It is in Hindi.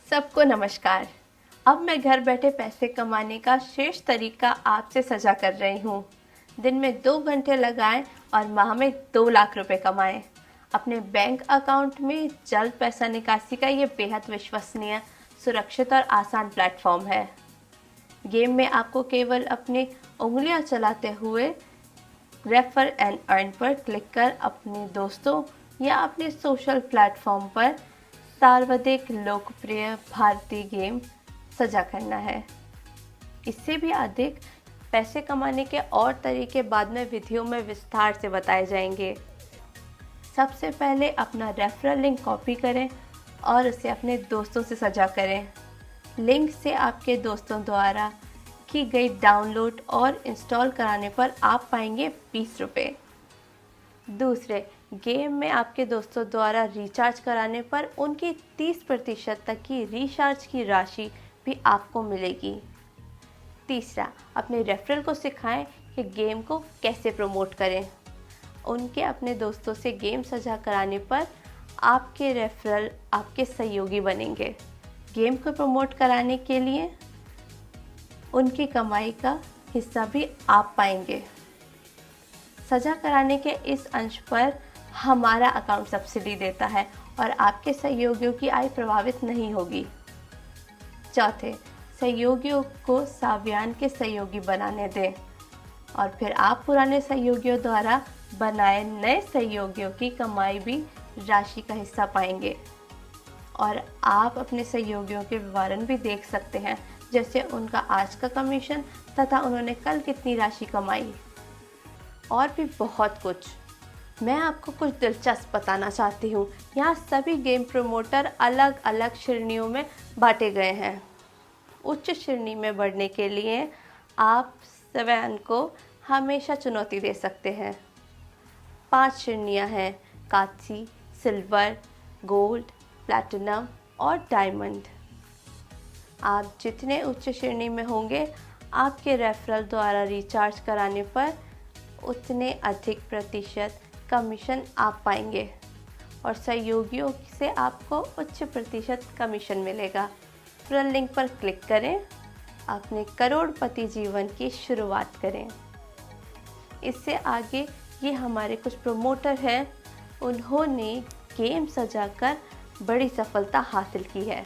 सबको नमस्कार। अब मैं घर बैठे पैसे कमाने का श्रेष्ठ तरीका आपसे साझा कर रही हूँ। दिन में 2 घंटे लगाएं और माह में 2 लाख रुपए कमाएं। अपने बैंक अकाउंट में जल्द पैसा निकासी का ये बेहद विश्वसनीय, सुरक्षित और आसान प्लेटफॉर्म है। गेम में आपको केवल अपनी उंगलियां चलाते हुए रेफर एंड अर्न पर क्लिक कर अपने दोस्तों या अपने सोशल प्लेटफॉर्म पर सर्वाधिक लोकप्रिय भारतीय गेम साझा करना है। इससे भी अधिक पैसे कमाने के और तरीके बाद में वीडियो में विस्तार से बताए जाएंगे। सबसे पहले अपना रेफरल लिंक कॉपी करें और उसे अपने दोस्तों से साझा करें। लिंक से आपके दोस्तों द्वारा की गई डाउनलोड और इंस्टॉल कराने पर आप पाएंगे 20 रुपये। दूसरे, गेम में आपके दोस्तों द्वारा रिचार्ज कराने पर उनकी 30% तक की रिचार्ज की राशि भी आपको मिलेगी। तीसरा, अपने रेफरल को सिखाएं कि गेम को कैसे प्रमोट करें। उनके अपने दोस्तों से गेम साझा कराने पर आपके रेफरल आपके सहयोगी बनेंगे। गेम को प्रमोट कराने के लिए उनकी कमाई का हिस्सा भी आप पाएंगे। साझा कराने के इस अंश पर हमारा अकाउंट सब्सिडी देता है और आपके सहयोगियों की आय प्रभावित नहीं होगी। चौथे, सहयोगियों को साव्यान के सहयोगी बनाने दें और फिर आप पुराने सहयोगियों द्वारा बनाए नए सहयोगियों की कमाई भी राशि का हिस्सा पाएंगे। और आप अपने सहयोगियों के विवरण भी देख सकते हैं, जैसे उनका आज का कमीशन तथा उन्होंने कल कितनी राशि कमाई, और भी बहुत कुछ। मैं आपको कुछ दिलचस्प बताना चाहती हूँ। यहाँ सभी गेम प्रमोटर अलग अलग श्रेणियों में बांटे गए हैं। उच्च श्रेणी में बढ़ने के लिए आप स्वयं को हमेशा चुनौती दे सकते हैं। 5 श्रेणियाँ हैं: कांस्य, सिल्वर, गोल्ड, प्लैटिनम और डायमंड। आप जितने उच्च श्रेणी में होंगे, आपके रेफरल द्वारा रिचार्ज कराने पर उतने अधिक प्रतिशत कमीशन आप पाएंगे और सहयोगियों से आपको उच्च प्रतिशत कमीशन मिलेगा। रेफरल लिंक पर क्लिक करें, अपने करोड़पति जीवन की शुरुआत करें। इससे आगे ये हमारे कुछ प्रमोटर हैं, उन्होंने गेम सजाकर बड़ी सफलता हासिल की है।